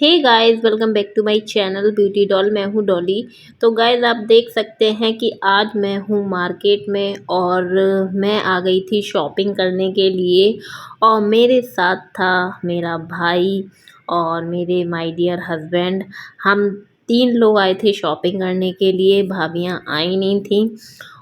Hey guys, welcome back to my channel beauty doll. मैं हूँ डॉली। तो गाइस, आप देख सकते हैं कि आज मैं हूँ मार्केट में और मैं आ गई थी शॉपिंग करने के लिए। और मेरे साथ था मेरा भाई और मेरे माय डियर हस्बैंड। हम 3 लोग आए थे शॉपिंग करने के लिए। भाभियाँ आई नहीं थी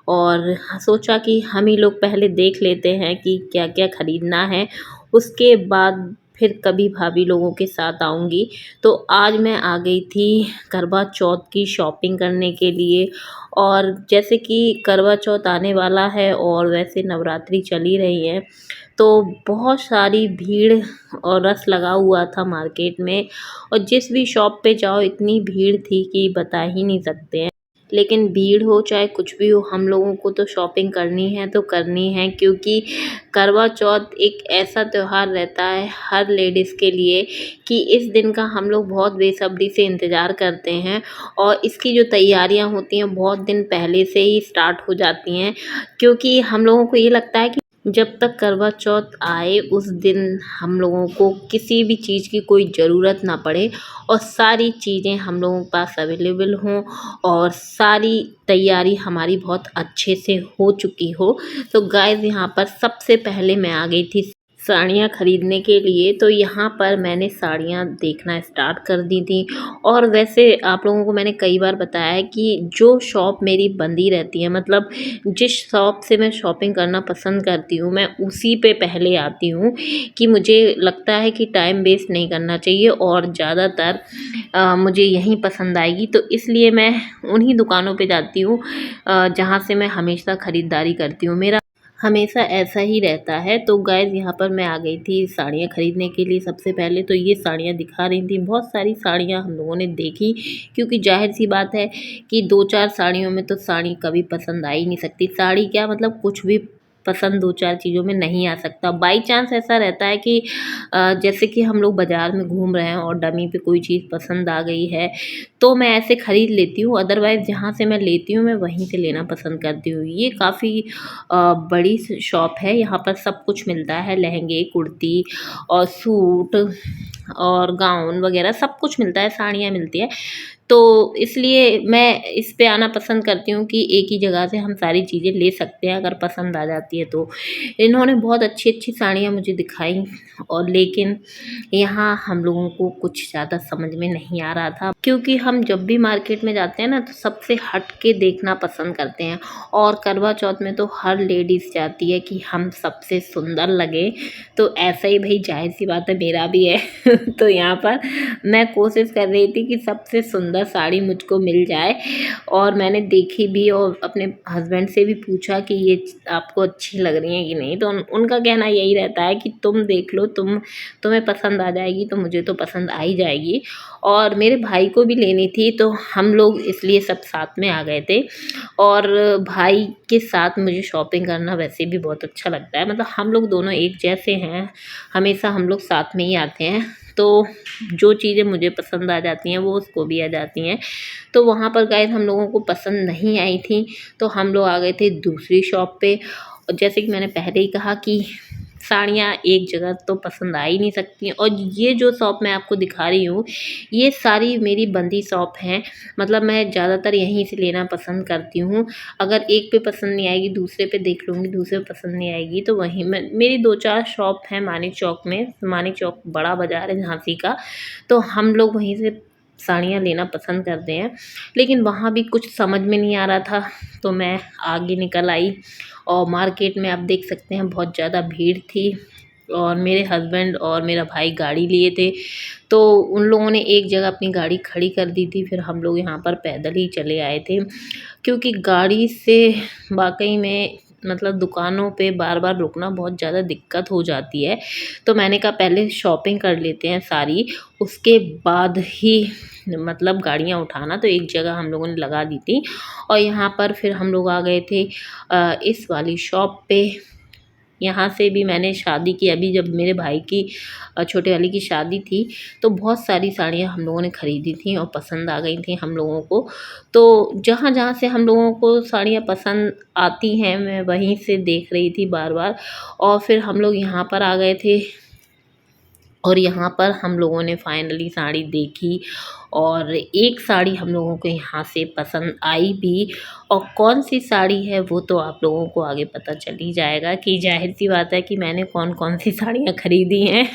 और सोचा कि हम ही लोग पहले देख लेते हैं कि क्या क्या ख़रीदना है, उसके बाद फिर कभी भाभी लोगों के साथ आऊँगी। तो आज मैं आ गई थी करवा चौथ की शॉपिंग करने के लिए। और जैसे कि करवा चौथ आने वाला है और वैसे नवरात्रि चल ही रही है, तो बहुत सारी भीड़ और रश लगा हुआ था मार्केट में। और जिस भी शॉप पे जाओ इतनी भीड़ थी कि बता ही नहीं सकते हैं। लेकिन भीड़ हो चाहे कुछ भी हो, हम लोगों को तो शॉपिंग करनी है तो करनी है, क्योंकि करवा चौथ एक ऐसा त्यौहार रहता है हर लेडीज़ के लिए कि इस दिन का हम लोग बहुत बेसब्री से इंतज़ार करते हैं। और इसकी जो तैयारियां होती हैं बहुत दिन पहले से ही स्टार्ट हो जाती हैं, क्योंकि हम लोगों को ये लगता है कि जब तक करवा चौथ आए उस दिन हम लोगों को किसी भी चीज़ की कोई ज़रूरत ना पड़े और सारी चीज़ें हम लोगों के पास अवेलेबल हों और सारी तैयारी हमारी बहुत अच्छे से हो चुकी हो। तो गाइस, यहाँ पर सबसे पहले मैं आ गई थी साड़ियाँ ख़रीदने के लिए। तो यहाँ पर मैंने साड़ियाँ देखना स्टार्ट कर दी थी। और वैसे आप लोगों को मैंने कई बार बताया है कि जो शॉप मेरी बंदी रहती है, मतलब जिस शॉप से मैं शॉपिंग करना पसंद करती हूँ, मैं उसी पे पहले आती हूँ कि मुझे लगता है कि टाइम वेस्ट नहीं करना चाहिए और ज़्यादातर मुझे यहीं पसंद आएगी। तो इसलिए मैं उन्हीं दुकानों पे जाती हूँ जहाँ से मैं हमेशा ख़रीदारी करती हूँ। मेरा हमेशा ऐसा ही रहता है। तो गाइज़, यहाँ पर मैं आ गई थी साड़ियाँ ख़रीदने के लिए। सबसे पहले तो ये साड़ियाँ दिखा रही थी, बहुत सारी साड़ियाँ हम लोगों ने देखी, क्योंकि ज़ाहिर-सी बात है कि 2-4 साड़ियों में तो साड़ी कभी पसंद आ ही नहीं सकती। साड़ी क्या, मतलब कुछ भी पसंद 2-4 चीज़ों में नहीं आ सकता। बाई चांस ऐसा रहता है कि जैसे कि हम लोग बाज़ार में घूम रहे हैं और डमी पे कोई चीज़ पसंद आ गई है, तो मैं ऐसे ख़रीद लेती हूँ। अदरवाइज़ जहाँ से मैं लेती हूँ मैं वहीं से लेना पसंद करती हूँ। ये काफ़ी बड़ी शॉप है, यहाँ पर सब कुछ मिलता है, लहंगे, कुर्ती और सूट और गाउन वगैरह सब कुछ मिलता है, साड़ियाँ मिलती हैं। तो इसलिए मैं इस पे आना पसंद करती हूँ कि एक ही जगह से हम सारी चीज़ें ले सकते हैं अगर पसंद आ जाती है तो। इन्होंने बहुत अच्छी-अच्छी साड़ियाँ मुझे दिखाई, और लेकिन यहाँ हम लोगों को कुछ ज़्यादा समझ में नहीं आ रहा था, क्योंकि हम जब भी मार्केट में जाते हैं ना तो सबसे हट के देखना पसंद करते हैं। और करवा चौथ में तो हर लेडीज़ चाहती है कि हम सबसे सुंदर लगें। तो ऐसा ही भाई ज़ाहिर-सी बात है मेरा भी है। तो यहाँ पर मैं कोशिश कर रही थी कि सबसे सुंदर साड़ी मुझको मिल जाए, और मैंने देखी भी और अपने हस्बैंड से भी पूछा कि ये आपको अच्छी लग रही है कि नहीं। तो उनका कहना यही रहता है कि तुम देख लो, तुम्हें पसंद आ जाएगी तो मुझे तो पसंद आ ही जाएगी। और मेरे भाई को भी लेनी थी, तो हम लोग इसलिए सब साथ में आ गए थे। और भाई के साथ मुझे शॉपिंग करना वैसे भी बहुत अच्छा लगता है, मतलब हम लोग दोनों एक जैसे हैं, हमेशा हम लोग साथ में ही आते हैं। तो जो चीज़ें मुझे पसंद आ जाती हैं वो उसको भी आ जाती हैं। तो वहाँ पर गाइस हम लोगों को पसंद नहीं आई थी, तो हम लोग आ गए थे दूसरी शॉप पे। और जैसे कि मैंने पहले ही कहा कि साड़ियाँ एक जगह तो पसंद आ ही नहीं सकती। और ये जो शॉप मैं आपको दिखा रही हूँ, ये सारी मेरी बंदी शॉप हैं, मतलब मैं ज़्यादातर यहीं से लेना पसंद करती हूँ। अगर एक पे पसंद नहीं आएगी दूसरे पे देख लूँगी, दूसरे पे पसंद नहीं आएगी तो वहीं मैं, मेरी 2-4 शॉप हैं मानिक चौक में। मानिक चौक बड़ा बाज़ार है झांसी का, तो हम लोग वहीं से साड़ियाँ लेना पसंद करते हैं। लेकिन वहाँ भी कुछ समझ में नहीं आ रहा था, तो मैं आगे निकल आई। और मार्केट में आप देख सकते हैं बहुत ज़्यादा भीड़ थी, और मेरे हस्बैंड और मेरा भाई गाड़ी लिए थे, तो उन लोगों ने एक जगह अपनी गाड़ी खड़ी कर दी थी। फिर हम लोग यहाँ पर पैदल ही चले आए थे, क्योंकि गाड़ी से वाकई में, मतलब दुकानों पे बार बार रुकना बहुत ज़्यादा दिक्कत हो जाती है। तो मैंने कहा पहले शॉपिंग कर लेते हैं सारी, उसके बाद ही मतलब गाड़ियाँ उठाना। तो एक जगह हम लोगों ने लगा दी थी, और यहाँ पर फिर हम लोग आ गए थे इस वाली शॉप पे। यहाँ से भी मैंने शादी की, अभी जब मेरे भाई की छोटे वाली की शादी थी, तो बहुत सारी साड़ियाँ हम लोगों ने ख़रीदी थी और पसंद आ गई थी हम लोगों को। तो जहाँ-जहाँ से हम लोगों को साड़ियाँ पसंद आती हैं मैं वहीं से देख रही थी बार-बार। और फिर हम लोग यहाँ पर आ गए थे और यहाँ पर हम लोगों ने फाइनली साड़ी देखी और एक साड़ी हम लोगों को यहाँ से पसंद आई भी। और कौन सी साड़ी है वो तो आप लोगों को आगे पता चल ही जाएगा कि जाहिर सी बात है कि मैंने कौन कौन सी साड़ियाँ ख़रीदी हैं।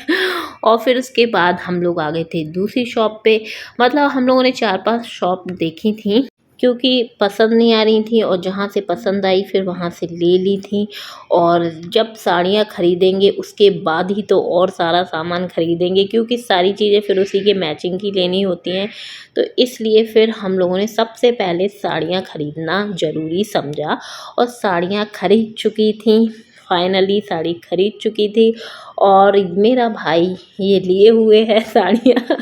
और फिर उसके बाद हम लोग आ गए थे दूसरी शॉप पे। मतलब हम लोगों ने 4-5 शॉप देखी थी क्योंकि पसंद नहीं आ रही थी, और जहाँ से पसंद आई फिर वहाँ से ले ली थी। और जब साड़ियाँ ख़रीदेंगे उसके बाद ही तो और सारा सामान ख़रीदेंगे, क्योंकि सारी चीज़ें फिर उसी के मैचिंग की लेनी होती हैं। तो इसलिए फिर हम लोगों ने सबसे पहले साड़ियाँ ख़रीदना ज़रूरी समझा और साड़ियाँ ख़रीद चुकी थी। फाइनली साड़ी ख़रीद चुकी थी और मेरा भाई ये लिए हुए है साड़ियाँ।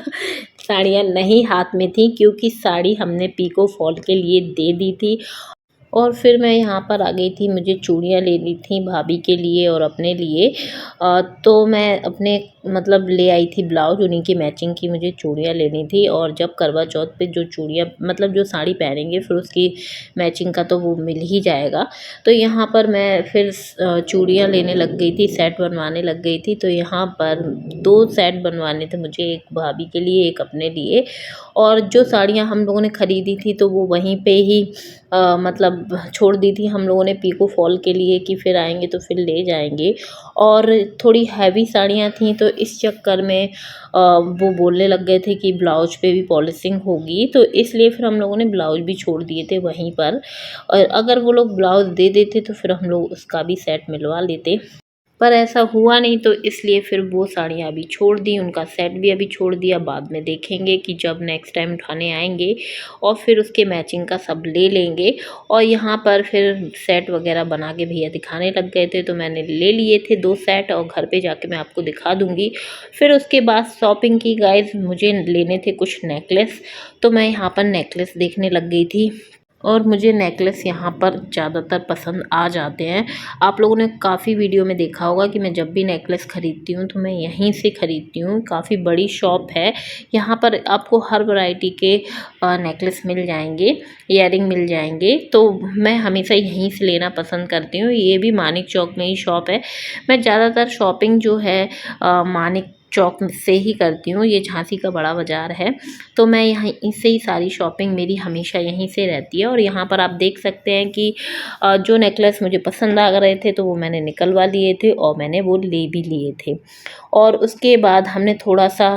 साड़ियाँ नहीं हाथ में थी क्योंकि साड़ी हमने पीको फॉल के लिए दे दी थी। और फिर मैं यहाँ पर आ गई थी, मुझे चूड़ियाँ लेनी थी भाभी के लिए और अपने लिए। तो मैं अपने मतलब ले आई थी ब्लाउज, उन्हीं की मैचिंग की मुझे चूड़ियाँ लेनी थी। और जब करवा चौथ पे जो चूड़ियाँ मतलब जो साड़ी पहनेंगे फिर उसकी मैचिंग का तो वो मिल ही जाएगा। तो यहाँ पर मैं फिर चूड़ियाँ लेने लग गई थी, सेट बनवाने लग गई थी। तो यहाँ पर 2 सेट बनवाने थे मुझे, एक भाभी के लिए एक अपने लिए। और जो साड़ियाँ हम लोगों ने ख़रीदी थी तो वो वहीं पे ही मतलब छोड़ दी थी हम लोगों ने पीको फॉल के लिए कि फिर आएंगे तो फिर ले जाएंगे। और थोड़ी हैवी साड़ियाँ थीं तो इस चक्कर में वो बोलने लग गए थे कि ब्लाउज पे भी पॉलिशिंग होगी, तो इसलिए फिर हम लोगों ने ब्लाउज भी छोड़ दिए थे वहीं पर। और अगर वो लोग ब्लाउज दे देते तो फिर हम लोग उसका भी सेट मिलवा लेते, पर ऐसा हुआ नहीं। तो इसलिए फिर वो साड़ियाँ अभी छोड़ दी, उनका सेट भी अभी छोड़ दिया। बाद में देखेंगे कि जब नेक्स्ट टाइम उठाने आएंगे और फिर उसके मैचिंग का सब ले लेंगे। और यहाँ पर फिर सेट वगैरह बना के भैया दिखाने लग गए थे तो मैंने ले लिए थे 2 सेट, और घर पे जाके मैं आपको दिखा दूँगी। फिर उसके बाद शॉपिंग की गाइस, मुझे लेने थे कुछ नेकलेस, तो मैं यहाँ पर नेकलेस देखने लग गई थी। और मुझे नेकलेस यहाँ पर ज़्यादातर पसंद आ जाते हैं। आप लोगों ने काफ़ी वीडियो में देखा होगा कि मैं जब भी नेकलेस ख़रीदती हूँ तो मैं यहीं से ख़रीदती हूँ। काफ़ी बड़ी शॉप है, यहाँ पर आपको हर वैरायटी के नेकलेस मिल जाएंगे, ईयरिंग मिल जाएंगे। तो मैं हमेशा यहीं से लेना पसंद करती हूँ। ये भी मानिक चौक में ही शॉप है। मैं ज़्यादातर शॉपिंग जो है मानिक चौक से ही करती हूँ। ये झांसी का बड़ा बाज़ार है, तो मैं यहाँ इससे ही सारी शॉपिंग मेरी हमेशा यहीं से रहती है। और यहाँ पर आप देख सकते हैं कि जो नेकलेस मुझे पसंद आ रहे थे तो वो मैंने निकलवा लिए थे और मैंने वो ले भी लिए थे। और उसके बाद हमने थोड़ा सा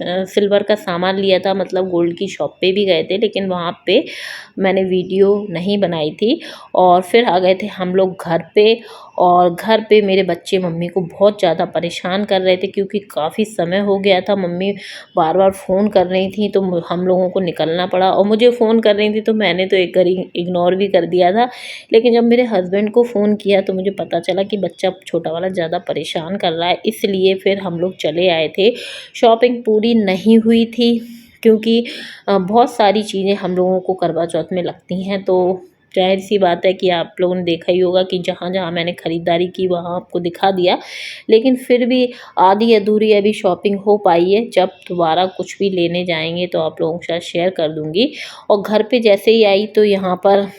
सिल्वर का सामान लिया था, मतलब गोल्ड की शॉप पे भी गए थे, लेकिन वहाँ पे मैंने वीडियो नहीं बनाई थी। और फिर आ गए थे हम लोग घर पे। और घर पे मेरे बच्चे मम्मी को बहुत ज़्यादा परेशान कर रहे थे क्योंकि काफ़ी समय हो गया था। मम्मी बार बार फ़ोन कर रही थी तो हम लोगों को निकलना पड़ा, और मुझे फ़ोन कर रही थी तो मैंने तो एक बारी इग्नोर भी कर दिया था। लेकिन जब मेरे हस्बैंड को फ़ोन किया तो मुझे पता चला कि बच्चा छोटा वाला ज़्यादा परेशान कर रहा है, इसलिए फिर हम लोग चले आए थे। शॉपिंग पूरी नहीं हुई थी क्योंकि बहुत सारी चीज़ें हम लोगों को करवा चौथ में लगती हैं। तो जाहिर सी बात है कि आप लोगों ने देखा ही होगा कि जहाँ जहाँ मैंने ख़रीदारी की वहाँ आपको दिखा दिया, लेकिन फिर भी आधी अधूरी अभी शॉपिंग हो पाई है। जब दोबारा कुछ भी लेने जाएंगे तो आप लोगों के साथ शेयर कर दूँगी। और घर पे जैसे ही आई तो यहाँ पर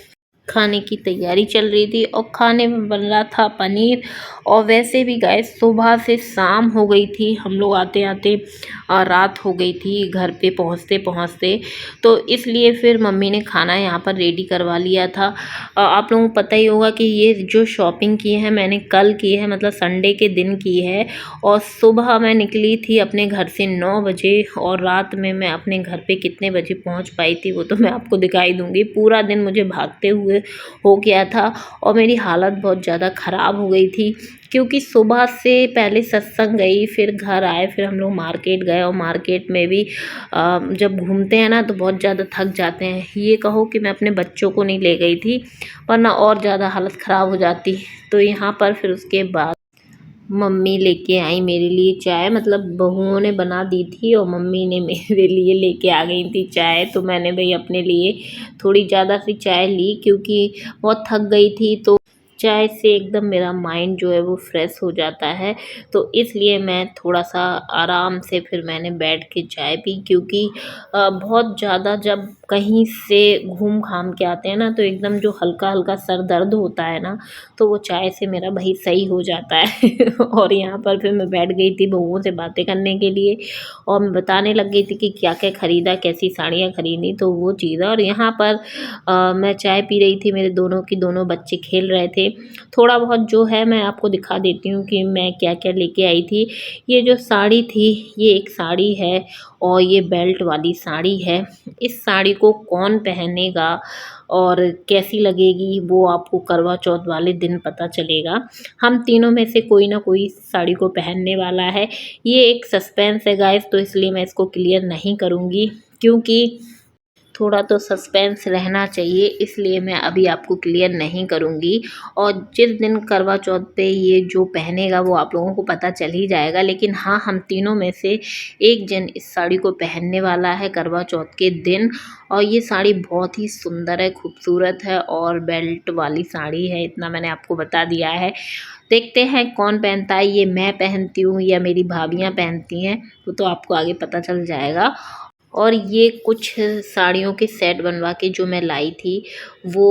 खाने की तैयारी चल रही थी और खाने में बन रहा था पनीर। और वैसे भी गाइस सुबह से शाम हो गई थी, हम लोग आते आते रात हो गई थी घर पे पहुंचते पहुंचते। तो इसलिए फिर मम्मी ने खाना यहाँ पर रेडी करवा लिया था। आप लोगों को पता ही होगा कि ये जो शॉपिंग की है मैंने कल की है, मतलब संडे के दिन की है। और सुबह मैं निकली थी अपने घर से 9 बजे, और रात में मैं अपने घर पे कितने बजे पहुँच पाई थी वो तो मैं आपको दिखाई दूँगी। पूरा दिन मुझे भागते हुए हो गया था और मेरी हालत बहुत ज़्यादा ख़राब हो गई थी क्योंकि सुबह से पहले सत्संग गई, फिर घर आए, फिर हम लोग मार्केट गए। और मार्केट में भी जब घूमते हैं ना तो बहुत ज़्यादा थक जाते हैं। ये कहो कि मैं अपने बच्चों को नहीं ले गई थी, वरना और ज़्यादा हालत ख़राब हो जाती। तो यहाँ पर फिर उसके बाद मम्मी लेके आई मेरे लिए चाय, मतलब बहुओं ने बना दी थी और मम्मी ने मेरे लिए लेके आ गई थी चाय। तो मैंने भाई अपने लिए थोड़ी ज़्यादा सी चाय ली क्योंकि बहुत थक गई थी। तो चाय से एकदम मेरा माइंड जो है वो फ्रेश हो जाता है। तो इसलिए मैं थोड़ा-सा आराम से फिर मैंने बैठ के चाय पी, क्योंकि बहुत ज़्यादा जब कहीं से घूम-घाम के आते हैं ना, तो एकदम जो हल्का-हल्का सर दर्द होता है ना, तो वो चाय से मेरा भई सही हो जाता है। और यहाँ पर फिर मैं बैठ गई थी बहुओं से बातें करने के लिए, और मैं बताने लग गई थी कि क्या-क्या खरीदा, कैसी साड़ियाँ खरीदी, तो वो चीज़। और यहाँ पर मैं चाय पी रही थी, मेरे दोनों बच्चे खेल रहे थे। थोड़ा बहुत जो है मैं आपको दिखा देती हूँ कि मैं क्या-क्या लेके आई थी। ये जो साड़ी थी, ये एक साड़ी है और ये बेल्ट वाली साड़ी है। इस साड़ी को कौन पहनेगा और कैसी लगेगी, वो आपको करवा चौथ वाले दिन पता चलेगा। हम तीनों में से कोई ना कोई साड़ी को पहनने वाला है। ये एक सस्पेंस है गाइस, तो इसलिए मैं इसको क्लियर नहीं करूँगी, क्योंकि थोड़ा तो सस्पेंस रहना चाहिए, इसलिए मैं अभी आपको क्लियर नहीं करूँगी। और जिस दिन करवा चौथ पे ये जो पहनेगा वो आप लोगों को पता चल ही जाएगा। लेकिन हाँ, हम तीनों में से एक जन इस साड़ी को पहनने वाला है करवा चौथ के दिन। और ये साड़ी बहुत ही सुंदर है, खूबसूरत है और बेल्ट वाली साड़ी है, इतना मैंने आपको बता दिया है। देखते हैं कौन पहनता है, ये मैं पहनती हूँ या मेरी भाभियाँ पहनती हैं, वो तो आपको आगे पता चल जाएगा। और ये कुछ साड़ियों के सेट बनवा के जो मैं लाई थी, वो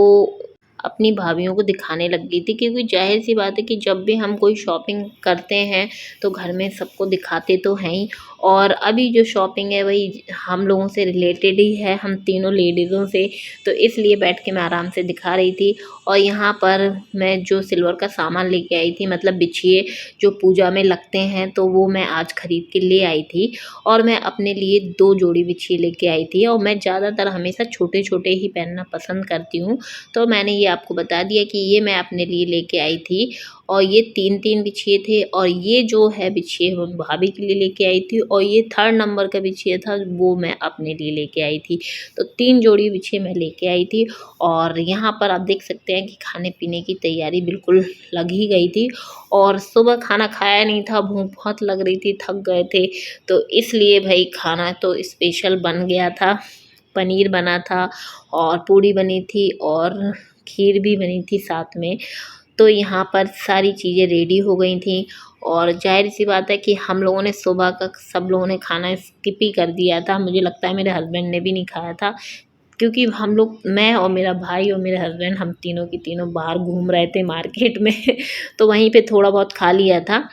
अपनी भाभियों को दिखाने लग गई थी, क्योंकि ज़ाहिर-सी बात है कि जब भी हम कोई शॉपिंग करते हैं, तो घर में सबको दिखाते तो हैं ही। और अभी जो शॉपिंग है वही हम लोगों से रिलेटेड ही है, हम तीनों लेडीज़ों से, तो इसलिए बैठ के मैं आराम से दिखा रही थी। और यहाँ पर मैं जो सिल्वर का सामान लेके आई थी, मतलब बिछिए जो पूजा में लगते हैं, तो वो मैं आज खरीद के ले आई थी। और मैं अपने लिए 2 जोड़ी बिछिए लेके आई थी, और मैं ज़्यादातर हमेशा छोटे-छोटे ही पहनना पसंद करती हूँ। तो मैंने ये आपको बता दिया कि ये मैं अपने लिए लेके आई थी, और ये 3-3 बिछिए थे, और ये जो है बिछिए वो भाभी के लिए लेके आई थी, और ये 3rd नंबर का बिछिया था वो मैं अपने लिए लेके आई थी। तो 3 जोड़ी बिछिए मैं लेके आई थी। और यहाँ पर आप देख सकते हैं कि खाने-पीने की तैयारी बिल्कुल लग ही गई थी, और सुबह खाना खाया नहीं था, भूख बहुत लग रही थी, थक गए थे, तो इसलिए भई खाना तो स्पेशल बन गया था। पनीर बना था और पूड़ी बनी थी और खीर भी बनी थी साथ में। तो यहाँ पर सारी चीज़ें रेडी हो गई थीं, और ज़ाहिर-सी बात है कि हम लोगों ने सुबह का सब लोगों ने खाना स्किप ही कर दिया था। मुझे लगता है मेरे हस्बैंड ने भी नहीं खाया था, क्योंकि हम लोग, मैं और मेरा भाई और मेरे हस्बैंड, हम तीनों के तीनों बाहर घूम रहे थे मार्केट में। तो वहीं पे थोड़ा बहुत खा लिया था।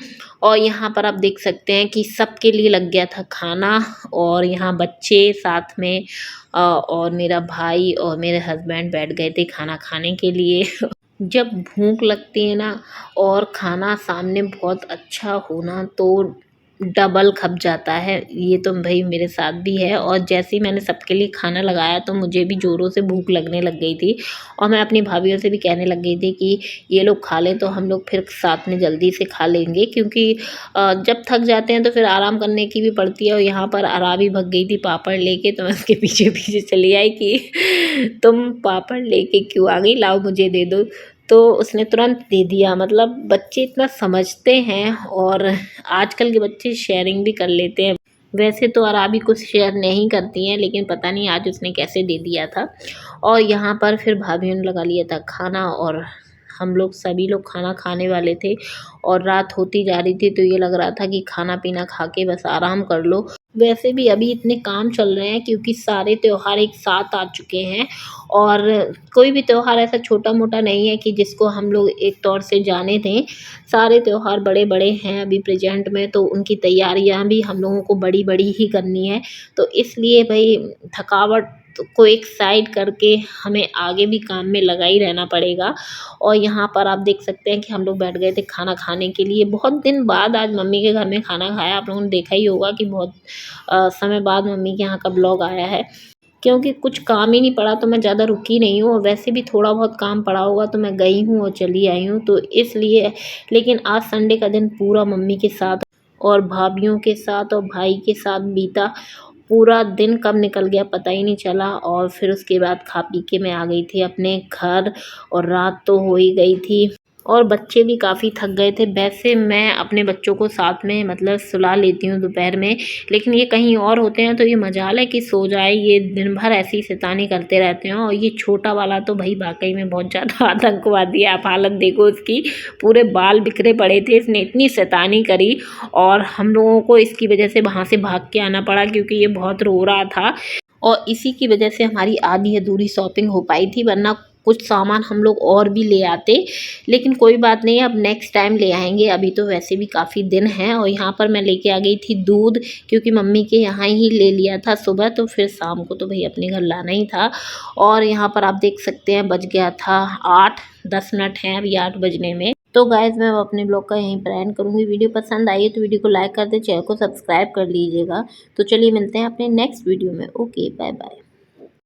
और यहाँ पर आप देख सकते हैं कि सबके लिए लग गया था खाना, और यहाँ बच्चे साथ में और मेरा भाई और मेरे हस्बैंड बैठ गए थे खाना खाने के लिए। जब भूख लगती है ना, और खाना सामने बहुत अच्छा हो ना, तो डबल खप जाता है। ये तो भई मेरे साथ भी है। और जैसे ही मैंने सबके लिए खाना लगाया, तो मुझे भी ज़ोरों से भूख लगने लग गई थी, और मैं अपनी भाभियों से भी कहने लग गई थी कि ये लोग खा लें तो हम लोग फिर साथ में जल्दी से खा लेंगे, क्योंकि जब थक जाते हैं तो फिर आराम करने की भी पड़ती है। और यहाँ पर आरा भी भग गई थी पापड़ लेके, तो मैं उसके पीछे-पीछे चली आई कि तुम पापड़ लेके क्यों आ गई? लाओ मुझे दे दो। तो उसने तुरंत दे दिया। मतलब बच्चे इतना समझते हैं, और आजकल के बच्चे शेयरिंग भी कर लेते हैं। वैसे तो अराबी कुछ शेयर नहीं करती हैं, लेकिन पता नहीं आज उसने कैसे दे दिया था। और यहाँ पर फिर भाभीयों ने लगा लिया था खाना, और हम लोग सभी लोग खाना खाने वाले थे, और रात होती जा रही थी, तो ये लग रहा था कि खाना-पीना खा के बस आराम कर लो। वैसे भी अभी इतने काम चल रहे हैं, क्योंकि सारे त्योहार एक साथ आ चुके हैं, और कोई भी त्योहार ऐसा छोटा-मोटा नहीं है कि जिसको हम लोग एक तौर से जाने दें। सारे त्योहार बड़े-बड़े हैं अभी प्रेज़ेंट में, तो उनकी तैयारियाँ भी हम लोगों को बड़ी-बड़ी ही करनी है। तो इसलिए भई थकावट को एक साइड करके हमें आगे भी काम में लगा ही रहना पड़ेगा। और यहाँ पर आप देख सकते हैं कि हम लोग बैठ गए थे खाना खाने के लिए। बहुत दिन बाद आज मम्मी के घर में खाना खाया। आप लोगों ने देखा ही होगा कि बहुत समय बाद मम्मी के यहाँ का ब्लॉग आया है। क्योंकि कुछ काम ही नहीं पड़ा, तो मैं ज़्यादा रुकी नहीं हूँ, और वैसे भी थोड़ा बहुत काम पड़ा होगा तो मैं गई हूँ और चली आई हूँ, तो इसलिए। लेकिन आज संडे का दिन पूरा मम्मी के साथ और भाभीयों के साथ और भाई के साथ बीता। पूरा दिन कब निकल गया पता ही नहीं चला, और फिर उसके बाद खा पी के मैं आ गई थी अपने घर, और रात तो हो ही गई थी। और बच्चे भी काफ़ी थक गए थे। वैसे मैं अपने बच्चों को साथ में मतलब सुला लेती हूँ दोपहर में, लेकिन ये कहीं और होते हैं तो ये मजाल है कि सो जाए, ये दिन भर ऐसी शैतानी करते रहते हैं। और ये छोटा वाला तो भाई वाक़ई में बहुत ज़्यादा आतंकवादी है, आप हालत देखो इसकी, पूरे बाल बिखरे पड़े थे, इसने इतनी शैतानी करी और हम लोगों को इसकी वजह से वहाँ से भाग के आना पड़ा क्योंकि ये बहुत रो रहा था। और इसी की वजह से हमारी आधी अधूरी शॉपिंग हो पाई थी, वरना कुछ सामान हम लोग और भी ले आते। लेकिन कोई बात नहीं, अब नेक्स्ट टाइम ले आएंगे, अभी तो वैसे भी काफ़ी दिन हैं। और यहाँ पर मैं लेके आ गई थी दूध, क्योंकि मम्मी के यहाँ ही ले लिया था सुबह, तो फिर शाम को तो भाई अपने घर लाना ही था। और यहाँ पर आप देख सकते हैं बज गया था 8, 10 मिनट हैं अभी 8 बजने में। तो गाइज़ मैं अपने ब्लॉग का यहीं पर एंड करूँगी। वीडियो पसंद आई है तो वीडियो को लाइक कर दे, चैनल को सब्सक्राइब कर लीजिएगा। तो चलिए मिलते हैं अपने नेक्स्ट वीडियो में। Okay, bye bye.